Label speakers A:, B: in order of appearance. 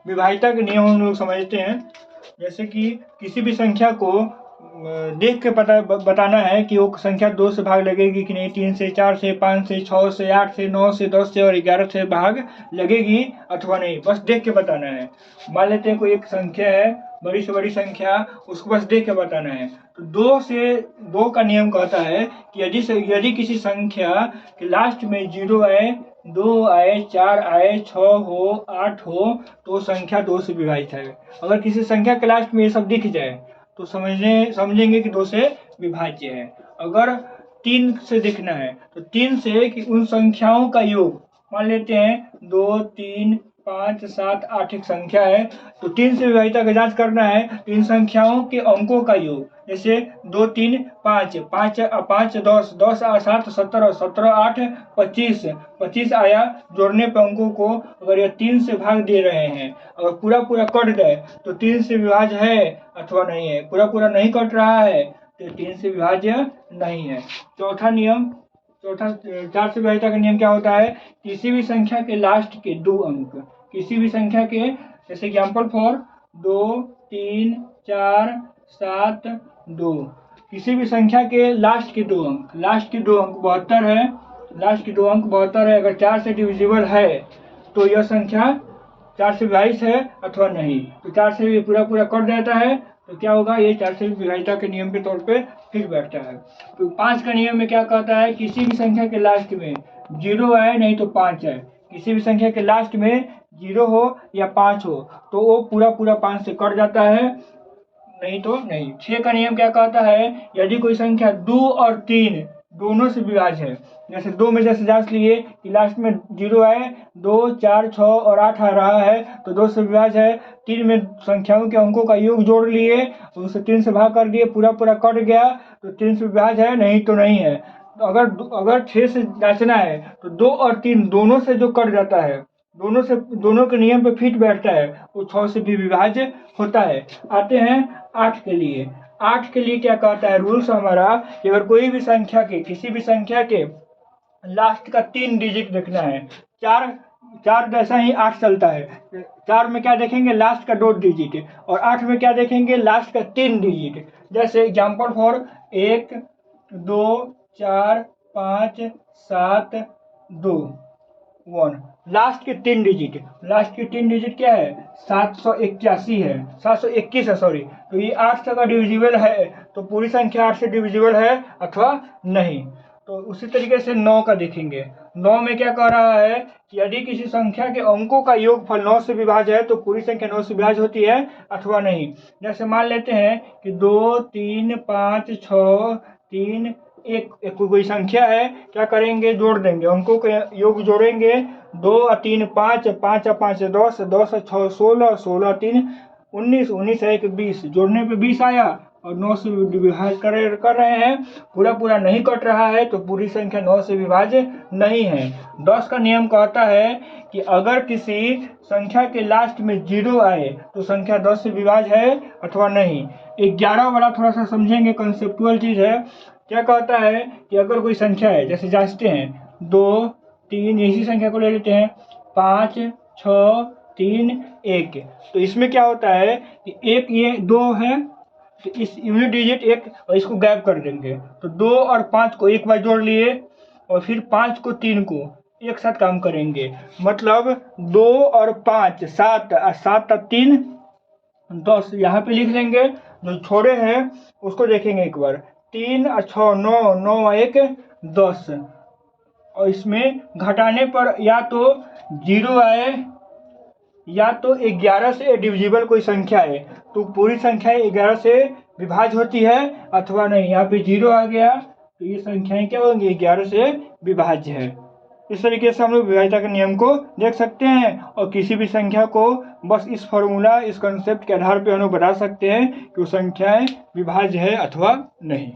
A: विभाज्यता के नियम हम लोग समझते हैं। जैसे कि किसी भी संख्या को देख के बताना है कि वो संख्या 2 से भाग लगेगी कि नहीं, 3 से, 4 से, 5 से, 6 से, 8 से, 9 से, 10 से और 11 से भाग लगेगी अथवा नहीं, बस देख के बताना है। मान लेते हैं कोई एक संख्या है, बड़ी से बड़ी संख्या, उसको बस देख के बताना है। तो 2 का नियम कहता है कि यदि किसी संख्या के लास्ट में 0 आए, 2 आए, 4 आए, 6 हो, 8 हो, तो संख्या 2 से विभाजित है। अगर किसी संख्या के लास्ट में ये सब दिख जाए तो समझेंगे कि 2 से विभाज्य है। अगर 3 से देखना है तो 3 से कि उन संख्याओं का योग, मान लेते हैं 2, 3, 5, 7, 8 एक संख्या है, तो 3 से विभाज्यता का जांच करना है तो इन संख्याओं के अंकों का योग, जैसे 2, 3, 5, 5, 5, 10, 10, 7, 17, 17, 8, 25, 25 आया। जोड़ने पर अंकों को अगर ये 3 से भाग दे रहे हैं, अगर पूरा कट गए तो 3 से विभाज्य है अथवा नहीं है। पूरा नहीं कट रहा है तो 3 से विभाज्य नहीं है। चौथा 4 से विभाज्यता का नियम क्या होता है? किसी भी संख्या के लास्ट के 2 अंक, किसी भी संख्या के, जैसे एग्जाम्पल फॉर 2, 3, 4, 7, 2, किसी भी संख्या के लास्ट के 2 अंक, 72 है, लास्ट के 2 अंक 72 है। अगर 4 से डिविजिबल है तो यह संख्या 4 से विभाजित है अथवा नहीं। तो 4 से पूरा कट जाता है तो क्या होगा, ये 4 से विभाज्यता के नियम के तौर पे फिर बैठता है। तो 5 का नियम में क्या कहता है? किसी भी संख्या के लास्ट में 0 है नहीं तो 5 है, किसी भी संख्या के लास्ट में 0 हो या 5 हो तो वो पूरा 5 से कट जाता है, नहीं तो नहीं। 6 का नियम क्या कहता है? यदि कोई संख्या 2 और 3 दोनों से विभाज्य है, जैसे 2 में जैसे जांच लिए कि लास्ट में 0 आए, 2, 4, 6 और 8 आ रहा है तो 2 से विभाज्य है। 3 में संख्याओं के अंकों का योग जोड़ लिए, उसे 3 से भाग कर दिए, पूरा कट गया तो 3 से विभाज्य है, नहीं तो नहीं है। तो अगर 6 से जांचना है तो 2 और 3 दोनों से जो कट जाता है, दोनों के नियम पे फिट बैठता है, वो 6 से भी विभाज्य होता है। आते हैं 8 के लिए। 8 के लिए क्या कहता है रूल्स हमारा कि अगर कोई भी संख्या के, किसी भी संख्या के लास्ट का 3 डिजिट देखना है, 4 जैसा ही 8 चलता है। 4 में क्या देखेंगे? लास्ट का 2 डिजिट, और 8 में क्या देखेंगे? लास्ट का 3 डिजिट। जैसे एग्जाम्पल फॉर 1, 2, 4, 5, 7, 2, 1, लास्ट के 3 डिजिट क्या है? 781 है, 721 है, सॉरी। तो ये 8 से अगर डिविजिबल है तो पूरी संख्या 8 से डिविजिबल है अथवा नहीं। तो उसी तरीके से 9 का देखेंगे। 9 में क्या कह रहा है कि यदि किसी संख्या के अंकों का योगफल 9 से विभाज्य है तो पूरी संख्या 9 से विभाज्य होती है अथवा नहीं। जैसे मान लेते हैं कि 2, 3, 5, 6, 3, एक कोई संख्या है, क्या करेंगे? जोड़ देंगे, अंकों के योग जोड़ेंगे। 2 और 3 5, 5 और 5 10, 10 और 6 16, 16 और 3 19, 19 और 1 20, जोड़ने पे 20 आया और 9 से विभाज्य कर रहे हैं। पूरा नहीं कट रहा है तो पूरी संख्या 9 से विभाज्य नहीं है। 10 का नियम कहता है कि अगर किसी संख्या के लास्ट में 0 आए तो संख्या 10 से विभाज्य है अथवा नहीं। 11 वाला थोड़ा सा समझेंगे, कंसेप्चुअल चीज है। क्या कहता है कि अगर कोई संख्या है, जैसे जांचते हैं 2, 3, इसी संख्या को ले लेते हैं, 5, 6, 3, 1, तो इसमें क्या होता है कि एक ये 2 है तो इस यूनिट डिजिट 1 और इसको गैप कर देंगे, तो 2 और 5 को एक बार जोड़ लिए और फिर 5 को 3 को एक साथ काम करेंगे, मतलब 2 और 5 7 और 7 और 3 10, यहाँ पे लिख लेंगे। जो छोड़े हैं उसको देखेंगे एक बार, 3 और 6 9, 9 और 1 10, और इसमें घटाने पर या तो 0 आए या तो 11 से डिविजिबल कोई संख्या है तो पूरी संख्या 11 से विभाज्य होती है अथवा नहीं। यहाँ पे 0 आ गया तो ये संख्याएं क्या होंगी? 11 से विभाज्य है। इस तरीके से हम लोग विभाज्यता के नियम को देख सकते हैं और किसी भी संख्या को बस इस फॉर्मूला, इस कंसेप्ट के आधार पर हम लोग बता सकते हैं कि वो संख्याएं विभाज्य है अथवा नहीं।